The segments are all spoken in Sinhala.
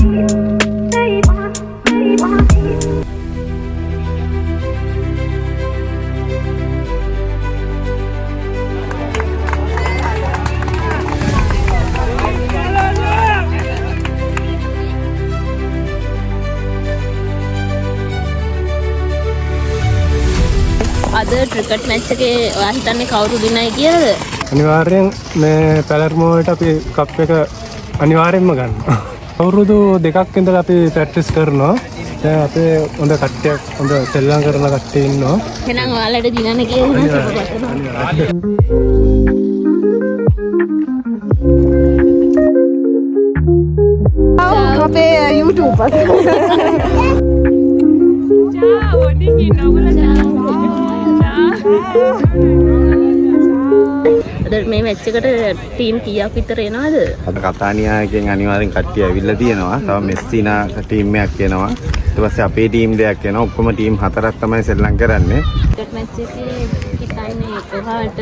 අද ක්‍රිකට් මැච් එකේ ඔයා හිතන්නේ කවුරු දිනයි කියලාද? අනිවාර්යෙන් මේ පැලර්මෝ වලට අපි කප් එක අනිවාර්යෙන්ම ගන්නවා. අවුරුදු දෙකක් ඉඳලා අපි ප්‍රැක්ටිස් කරනවා. දැන් අපේ හොඳ කට්ටියක් හොඳ සෙල්ලම් කරන කට්ටිය ඉන්නවා. එහෙනම් ඔයාලට දිනන්න කියලා අපේ YouTube අද මේ මැච් එකට ටීම් කීයක් විතර එනවද? අද කතානියාගෙන් අනිවාර්යෙන් කට්ටිය ඇවිල්ලා තියෙනවා. තව මෙස්සිනා ටීම් එකක් එනවා. ඊට පස්සේ අපේ ටීම් දෙකක් එනවා. ඔක්කොම ටීම් හතරක් තමයි සෙල්ලම් කරන්නේ. ක්‍රිකට් මැච් එකේ හිතන්නේ කොහාට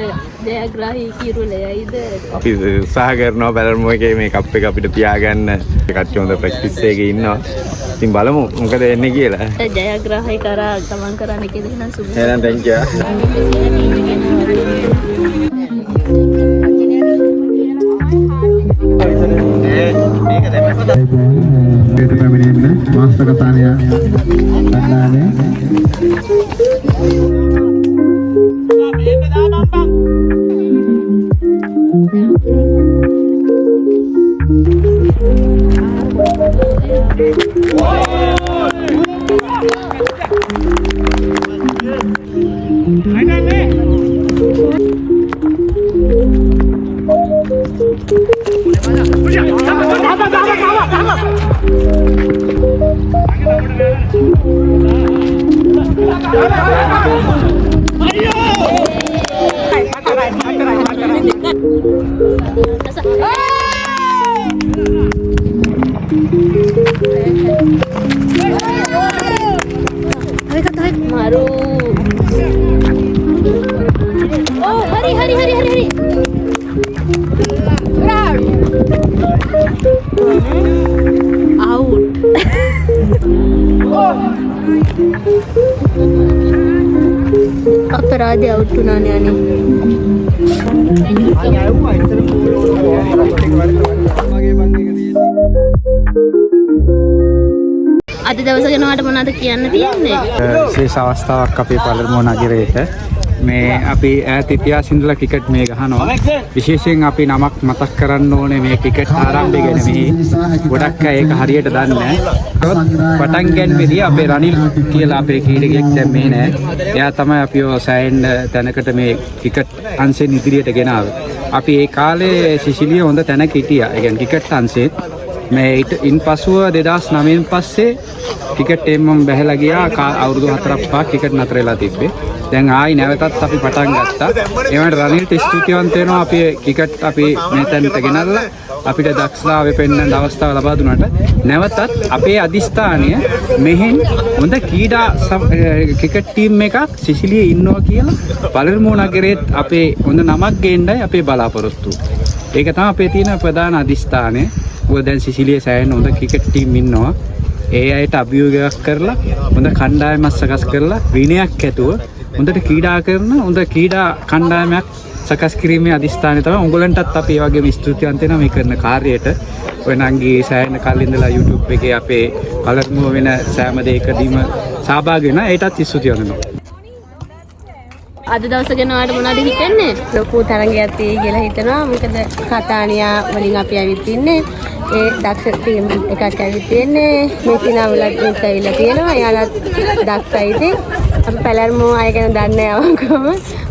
ජයග්‍රාහී කිරුලෙයිද? අපි උත්සාහ කරනවා පැලර්මෝ එකේ මේ කප් එක අපිට තියාගන්න. කට්ටිය හොඳ ප්‍රැක්ටිස් එකේ ඉන්නවා. ඉතින් බලමු මොකද වෙන්නේ කියලා. ජයග්‍රාහී කරා ගමන් කරන්න කියලා නම් සුබ. එහෙනම් thank you. මේක පැමිණෙන්න මාස්ටර් කතානිය ගන්නානේ maru. Oh, hari. Out. अपराधी आउट उन्होंने आने අද දවස ගැන ඔයාලට මොනවද කියන්න තියෙන්නේ? විශේෂ අවස්ථාවක් අපේ පළමුව නගරයේට මේ අපි ඈත ඉතිහාසෙ ඉඳලා ක්‍රිකට් මේ ගහනවා. විශේෂයෙන් අපි නමක් මතක් කරන්න ඕනේ මේ ක්‍රිකට් ආරම්භය ගැන. මේ ගොඩක් අය ඒක හරියට දන්නේ නැහැ. පටන් ගන්නේදී අපේ රනිල් කියලා අපේ ක්‍රීඩකයෙක් දැන් මේ නෑ. එයා තමයි අපිව සෑහෙන තැනකට මේ ක්‍රිකට් අංශෙන් ඉදිරියට ගෙනාවේ. අපි ඒ කාලේ සිසිලිය හොඳ තැනක හිටියා. ඒ කියන්නේ ක්‍රිකට් අංශෙත් මේ ඉන් පසුව 2009 පස්සේ ක්‍රිකට් ටීම් මම බැහැලා ගියා. අවුරුදු 4ක් පහ ක්‍රිකට් නතර වෙලා තිබ්බේ. දැන් ආයි නැවතත් අපි පටන් ගත්තා. ඒ වුණාට රනිල්ට ස්තුතිවන්ත වෙනවා අපි ක්‍රිකට් අපි මෙතනට ගෙනල්ලා අපිට දක්ෂතාවය පෙන්වන්න අවස්ථාව ලබා දුන්නාට නැවතත් අපේ අදිස්ථානය මෙහෙන් හොඳ ක්‍රීඩා ක්‍රිකට් ටීම් එකක් සිසිලියේ ඉන්නවා කියලා පළමුව නගරෙත් අපේ හොඳ නමක් ගේන්නයි අපේ බලාපොරොත්තු. ඒක තමයි අපේ තියෙන ප්‍රධාන අදිස්ථානය. මොකද දැන් සිසිලියේ සෑහෙන හොඳ ක්‍රිකට් ටීම් ඉන්නවා. ඒ අයට අභියෝගයක් කරලා හොඳ කණ්ඩායමක් සකස් කරලා විනයක් ඇතුව හොඳට ක්‍රීඩා කරන හොඳ ක්‍රීඩා කණ්ඩායමක් සකස් කිරීමේ අදිස්ථානය තමයි. උඹලන්ටත් අපි ඒ වගේම ස්තුතිවන්ත වෙනවා මේ කරන කාර්යයට. ඔය නංගී සෑහෙන කල් ඉඳලා YouTube එකේ අපේ පළමුව වෙන සෑම දෙයකදීම සහභාගී වෙනවා. ඒටත් ස්තුතිවන්ත වෙනවා. අද දවස ගැන ඔයාලට මොනවද හිතෙන්නේ? ලොකු තරගයක් තියෙයි කියලා හිතනවා. මොකද කතානියා වලින් අපි ඇවිත් ඉන්නේ. ඒ දක්ෂ ටීම් එකක් ඇවිත් ඉන්නේ. මේ සිනාවලත් ඇවිල්ලා තියෙනවා. එයාලත් දක්ෂයි ඉතින්. අපි පැලර්මෝ අය ගැන දන්නේ අවංකවම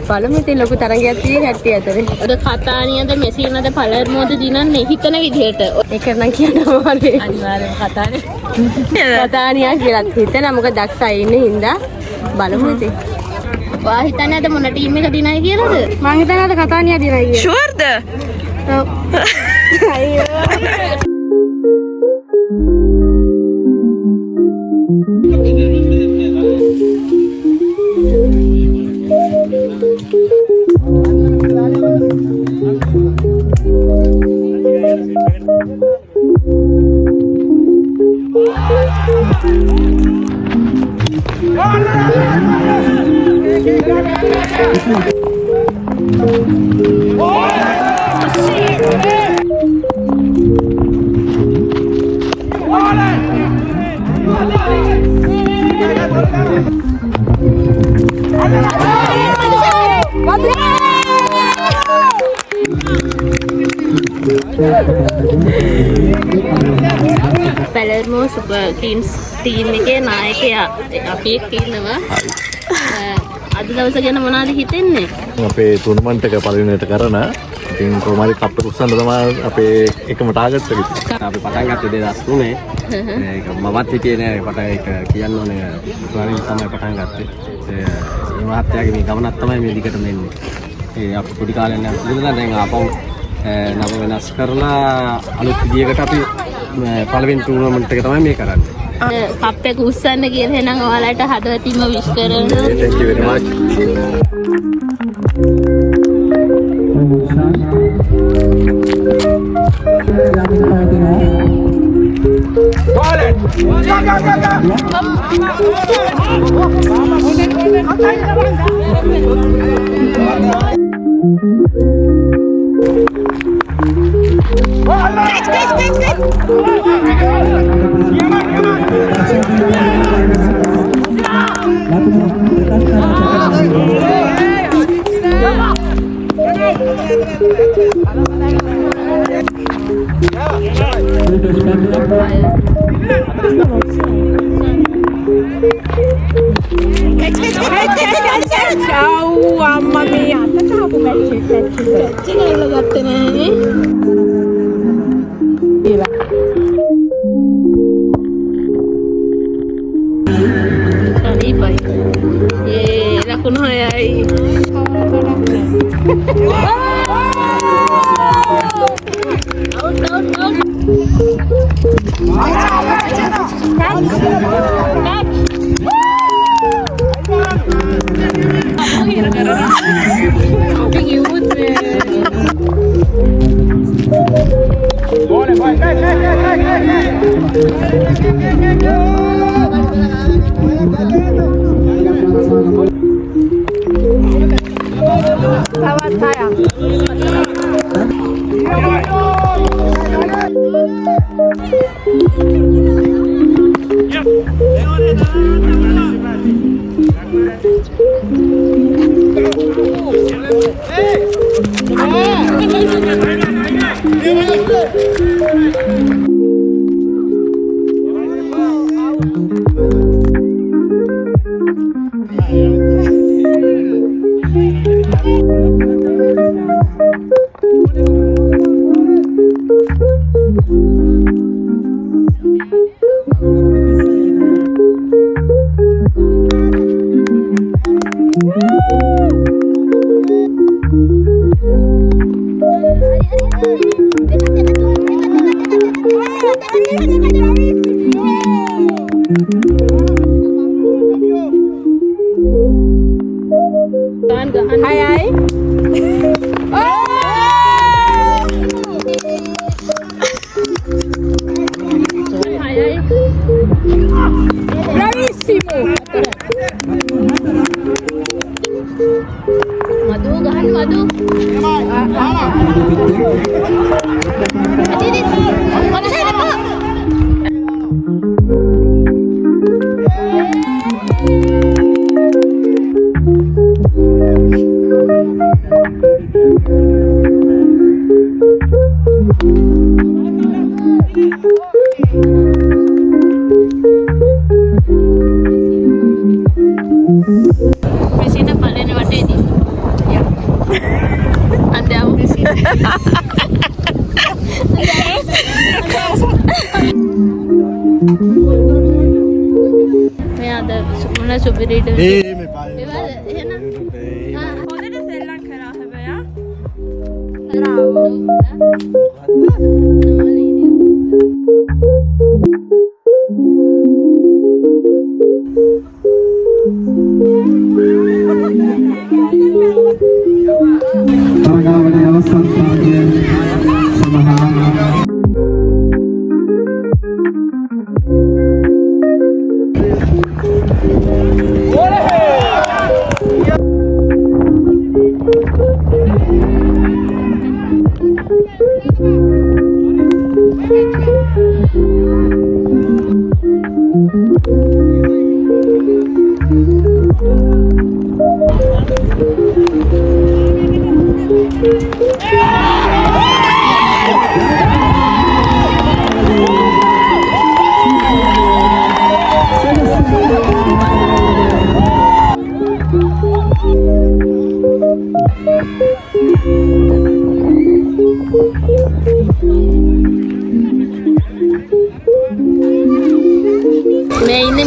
බලමු ඉතින් ලොකු තරගයක් තියෙයි කට්ටිය අතරේ. අද කතානියද මෙසිනද පළර්මෝද දිනන්නේ හිතන විදිහට. ඒක නම් කියනවා වගේ. අනිවාර්යෙන් කතානේ. කතානියා කියලා හිතනවා. මොකද දක්ෂයි ඉන්නේ හින්දා බලමු ඉතින්. ඔයා හිතන්නේ අද මොන ටීම් එක දිනයි කියලාද? මං හිතන්නේ අද කතානියා දිනයි කියලා. ෂුවර්ද? ඔව්. අයියෝ. පැලර්මෝ සුපර් කින්ස් ටීම් එකේ නායකයා අපි එක්ක ඉන්නවා. අද දවස ගැන මොනවද හිතෙන්නේ? අපේ ටූර්නමන්ට් එක පළවෙනියට කරන ඉතින් කොහොම හරි කප් එක උස්සන්න තමයි අපේ එකම ටාගට් එක. අපි පටන් ගත්තේ 2003 ඒක මමත් හිටියේ නෑ පටන් ඒක කියන්න ඕනේ ප්‍රවීන් තමයි පටන් ගත්තේ. ඒ මහත්තයාගේ මේ ගමනක් තමයි මේ දිගටම එන්නේ. ඒ අපි පොඩි කාලේ නම් ඉඳලා දැන් ආපහු නම වෙනස් කරලා අලුත් විදියකට අපි පළවෙනි ටූර්නමන්ට් එක තමයි මේ කරන්නේ. කප් එක උස්සන්න කියලා එහෙනම් ඔයාලට හදවතින්ම විශ් කරනවා. Thank you very much. ලකුණු 6යි.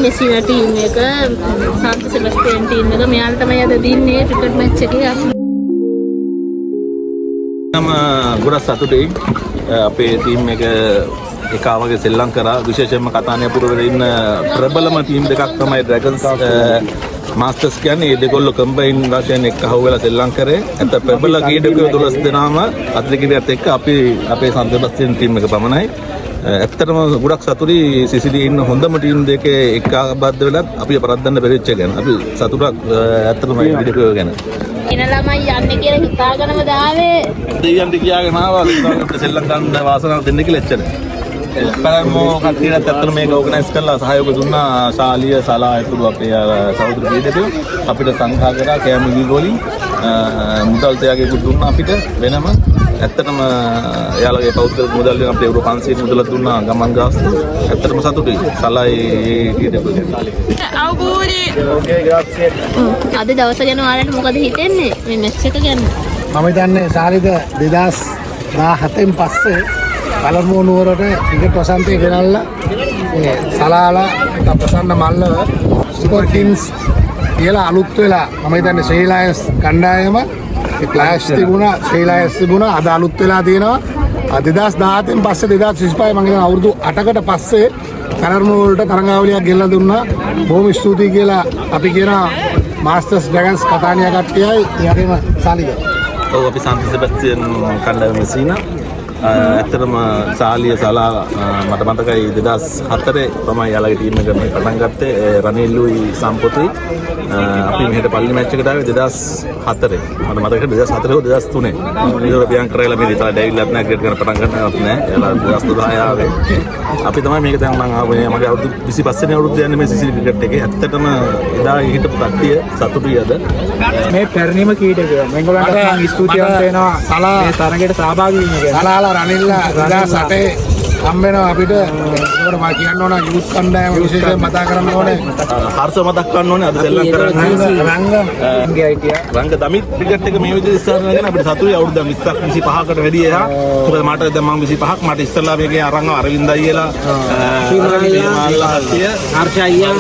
මෙසිනා ටීම් එක සන්ත සෙබස්තියන් ටීම් එක මෙයාලා තමයි අද දින්නේ ක්‍රිකට් මැච් එකේ මම ගොඩක් සතුටුයි අපේ ටීම් එක එකාවගේ සෙල්ලම් කරා විශේෂයෙන්ම කතානියපුරවල ඉන්න ප්‍රබලම ටීම් දෙකක් තමයි ඩ්‍රැගන්ස් මාස්ටර්ස් කියන්නේ ඒ දෙකොල්ල කම්බයින් වශයෙන් එක්ක අහුවෙලා සෙල්ලම් කරේ. අත ප්‍රබල ක්‍රීඩකයෝ 12 දෙනාම අත්ලකිරියත් එක්ක අපේ සන්ත සෙබස්තියන් ටීම් එක පමණයි. ඇත්තටම ගොඩක් සතුටුයි සිසිඩි ඉන්න හොඳම ටීම් දෙකේ එකාබද්ධ වෙලත් අපි පරද්දන්න බැරිච්ච ගැන. අපි සතුටක් ඇත්තටම ක්‍රීඩකයෝ ගැන. ඉන ළමයි යන්නේ කියලා හිතාගෙනම දාවේ. දෙවියන්ට කියාගෙන ආවා සෙල්ලම් ගන්න වාසනාව දෙන්න කියලා එච්චර. පළමු කට්ටියට ඇත්තටම මේක ඕගනයිස් කරලා සහයෝගය දුන්නා ශාලිය සලා ඇතුළු අපේ සහෝදර ක්‍රීඩකයෝ අපිට සංඝා කරා කෑම වීගෝලින් මුදල් තයාගේ දුන්නා අපිට වෙනම ඇත්තටම එයාලගේ පෞද්ගලික මුදල් වලින් අපිට යුරෝ 500 මුදලක් දුන්නා ගමන් ගාස්තු ඇත්තටම සතුටුයි සලායි ක්‍රීඩකයෝ අද දවස ගැන ඔයාලට මොකද හිතෙන්නේ මේ මැච් එක ගැන? මම හිතන්නේ සාරිද 2017න් පස්සේ පළමු නුවරට ක්‍රිකට් වසන්තය ගෙනල්ලා මේ සලාලා ප්‍රසන්න මල්ලව සුපර් කිංස් කියලා අලුත් වෙලා මම හිතන්නේ ශ්‍රී ලයන්ස් කණ්ඩායම ඒ ක්ලාෂ් තිබුණා ශ්‍රී ලයන්ස් තිබුණා අද අලුත් වෙලා තියෙනවා 2017න් පස්සේ 2025 මම හිතන අවුරුදු 8කට පස්සේ තරර්ම වලට තරඟාවලියක් ගෙල්ලා දුන්නා බොහොම ස්තුතියි කියලා අපි කියනවා මාස්ටර්ස් ඩ්‍රැගන්ස් කතානියා කට්ටියයි ඒ වගේම සාලිද ඔව් අපි සන්ත සෙබස්තියන් කණ්ඩායම මෙසිනා ඇත්තටම සාලිය සලා මට මතකයි 2004 තමයි යාළගේ ටීම් එක මේ පටන් ගත්තේ රනිල්ලුයි සම්පොතුයි අපි මෙහෙට පල්ලි මැච් එකට ආවේ 2004 මට මතකයි 2004 හෝ 2003 මේක බියන් කරලා මේ විතර ඩැවිල්ලත් නැහැ ක්‍රිකට් කරන පටන් ගන්නවත් නැහැ එයාලා 2012 ආවේ අපි තමයි මේක දැන් මම ආවේ මගේ අවුරුදු 25 වෙනි අවුරුද්ද යන්නේ මේ සිසිල් ක්‍රිකට් එකේ ඇත්තටම එදා හිටපු කට්ටිය සතුටුයි අද මේ පැරණිම කීඩකයෝ මේගොල්ලන්ට මම ස්තුතිවන්ත වෙනවා මේ තරගයට සහභාගී වීම ගැන. සලාලා රනිල්ලා 2008 හම් වෙනවා අපිට ඒකට මම කියන්න ඕන යුත් කණ්ඩායම විශේෂයෙන් මතක් කරන්න ඕනේ හර්ෂ මතක් කරන්න ඕනේ අද සෙල්ලම් කරන්නේ රංග දමිත් ක්‍රිකට් එක මේ විදිහට ඉස්සරහට ගෙන අපිට සතුයි අවුරුදු 20ක් 25කට වැඩි එහා මොකද මට දැන් මම 25ක් මට ඉස්සරලා මේකේ අරන් අරවින්ද අයියලා හර්ෂ අයියා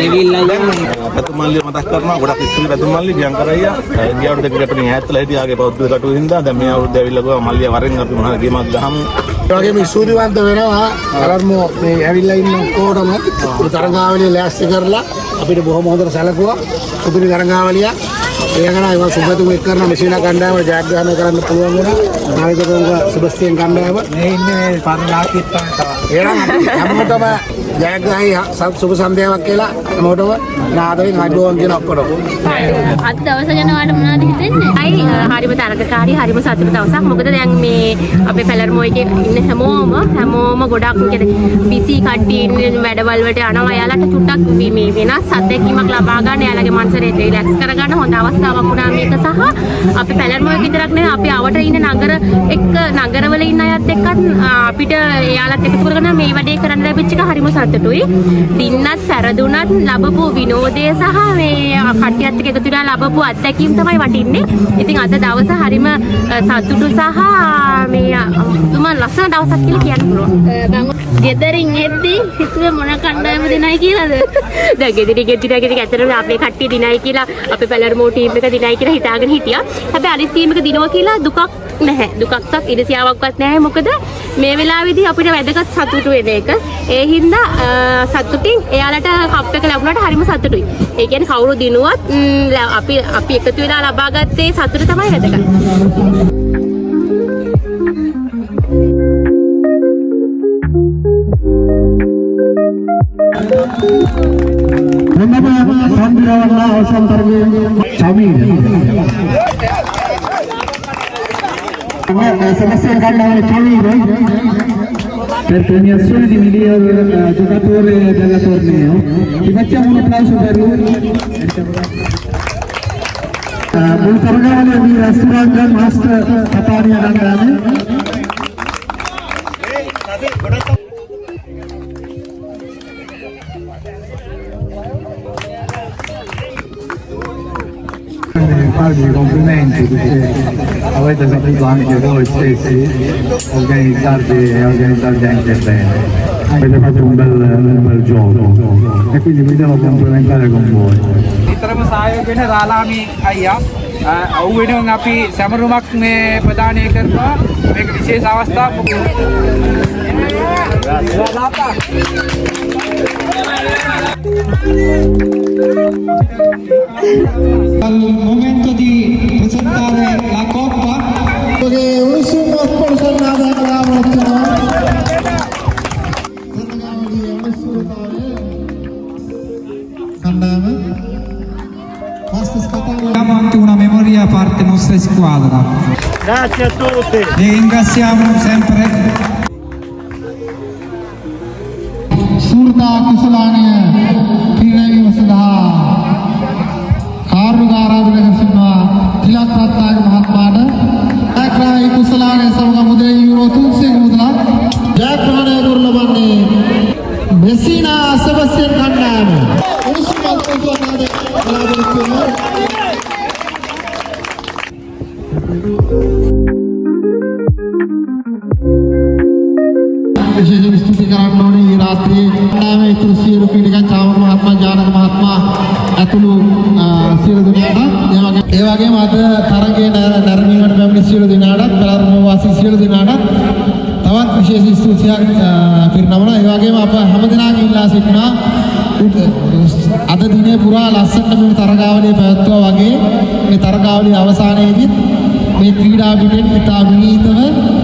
නෙවිල් අයියා පතුමල්ලි මතක් කරනවා ගොඩක් ඉස්සෙල් පතුමල්ලි බියන් කරයියා ගිය අවුරුදු ක්‍රිකට් එකෙන් ඈත්ලා හිටියාගේ පෞද්ගල කටුව හින්දා දැන් මේ අවුරුද්ද ඇවිල්ලා ගියා මල්ලිය වරෙන් අපි මොනවද ගේමක් ගහමු ඒ වගේම ස්තුතිවන්ත වෙනවා කලර්මෝ මේ ඇවිල්ලා ඉන්න ඔක්කොටම තරඟාවලිය ලෑස්ති කරලා අපිට බොහොම හොඳට සැලකුවා සුපිරි තරඟාවලියක් ඒ ගැන ඒවා සුබතුම එක් කරන මෙසිනා කණ්ඩායම ජයග්‍රහණය කරන්න පුළුවන් වෙනවා නායකතුංග සෙබස්තියන් කණ්ඩායම මේ ඉන්නේ පරණාකිත් තමයි. එහෙනම් හැමෝටම ජයග්‍රහයි සුබ සන්ධ්‍යාවක් කියලා හැමෝටම ආදරෙන් අයිබෝවන් කියන ඔක්කොටම අද දවස ගැන ඔයාලට මොනවද හිතෙන්නේ? හරිම තරගකාරී හරිම සතුටු දවසක්. මොකද දැන් මේ අපේ පැලර්මෝ එකේ ඉන්න හැමෝම ගොඩක් බිසි කට්ටිය ඉන්න වැඩවල වලට යනවා. එයාලට චුට්ටක් මේ වෙනස් අත්දැකීමක් ලබා ගන්න, එයාලගේ මනස රිලැක්ස් කරගන්න හොඳ අවස්ථාවක් වුණා මේක. සහ අපි පැලර්මෝ එක විතරක් නෙවෙයි අපි ආවට ඉන්න නගරවල ඉන්න අයත් එක්කත් අපිට එයාලත් එකතු කරගෙන මේ වැඩේ කරන්න ලැබිච්ච එක හරිම සතුටුයි. දින්නත් සැරදුනත් ලැබපු විනෝදය සහ මේ කට්ටියත් එක්ක එකතු වෙලා ලැබපු අත්දැකීම් තමයි වටින්නේ. ඉතින් අද දවස හරිම සතුටු සහ මේ තුම ලස්සන දවසක් කියලා කියන්න පුළුවන්. මම ගෙදරින් එද්දි හිතුවේ මොන කණ්ඩායම දිනයි කියලාද? දැන් ගෙදරින් ඇත්තටම අපේ කට්ටිය දිනයි කියලා අපේ පැලර්මෝ ටීම් එක දිනයි කියලා හිතාගෙන හිටියා. හැබැයි අනිත් ටීම් එක දිනුවා කියලා දුකක් නැහැ. දුකක්වත් ඉරිසියාවක්වත් නැහැ. මොකද මේ වෙලාවේදී අපිට වැදගත් සතුටු වෙන එක. ඒ හින්දා සතුටින් එයාලට කප් එක ලැබුණාට හරිම සතුටුයි. ඒ කියන්නේ කවුරු දිනුවත් අපි එකතු වෙලා ලබාගත්තේ සතුට තමයි වැදගත්. Per premiazione di miglior giocatore del torneo ti facciamo un applauso per lui. Bulgargale di Rasturanga Master Catania Rangane. Farvi i complimenti perché avete saputo anche voi stessi organizzarvi anche bene. avete fatto un bel gioco e quindi mi devo complementare con voi. විතරම සහයෝග වෙන රාලාමි අයියා ඔහු වෙනුවෙන් අපි සමරුමක් මේ ප්‍රදානය කරනවා මේක විශේෂ අවස්ථාවක් Al momento di presentare la coppa che ultimo sponsorato da Diamo anche una memoria a parte nostra squadra. Grazie a tutti. Li ringraziamo sempre. Surda කුසලාණය පිරිනැමීම සඳහා කාර්මික ආරාධනය කරනවා තිලක් රත්නායක මහත්මයාට ආක්‍රායි කුසලාණය සමග මුදල් යුරෝ 300 මුදලක් ජයග්‍රහණය කරනු ලබන්නේ මෙසිනා සෙබස්තියන් කණ්ඩායම. උණුසුම් අත්පොතේ බලාපොරොත්තු වෙනවා. විශේෂ ස්තුති කරන්න ඕනේ මේ රාත්‍රියේ නාමයේ ඉතුරු සියලු පිළිගත් චාමක මහත්මයා ජානක මහත්මයා ඇතුළු සියලු දෙනාට ඒ වගේම අද තරගයේ ධර්මීයට පැමිණි සියලු දෙනාට පෙරහර වාසී සියලු දෙනාට තවත් විශේෂ ස්තුතියක් පිරිනමනවා. ඒ වගේම අප හැමදෙනාගේ ඉල්ලා සිටිනවා අද දිනේ පුරා ලස්සනට මේ තරගාවලිය පැවැත්වුවා වගේ මේ තරගාවලිය අවසානයේදී මේ ක්‍රීඩා පිටෙන් ඉතා විනීතව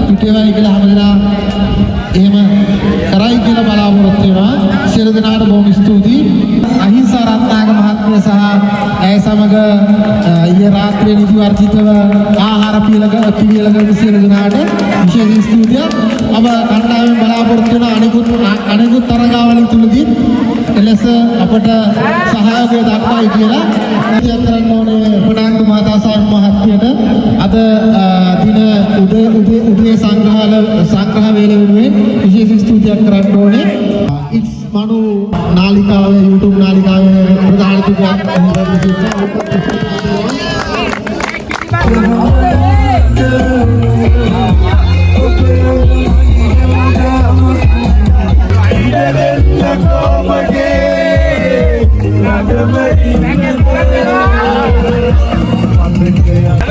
පිටේවයි කියලා හැමදෙනා එහෙම කරයි කියලා බලාපොරොත්තු වෙනවා. සියලු දෙනාට බොහොම ස්තුතියි. අහිංසා රත්නායක මහත්මිය සහ ඇය සමග ඊයේ රාත්‍රියේ නිදි වර්ජිතව ආහාර පිළිවෙලක සියලු දෙනාට විශේෂ ස්තුතියක්. අප කණ්ඩායමෙන් බලාපොරොත්තු වෙන අනෙකුත් තරගාවලිය තුලදී එලෙස අපට සහයෝගය දක්වයි කියලා ඉතින් කරන්න ඕනේ ප්‍රනාන්දු මහතා සහ මහත්මියට අද දින උදේ සංග්‍රහ වේල වෙනුවෙන් විශේෂ ස්තුතියක් කරන්න ඕනේ. ඉක්ස් මනු නාලිකාවේ YouTube නාලිකාවේ ප්‍රධාන තුකක් Nada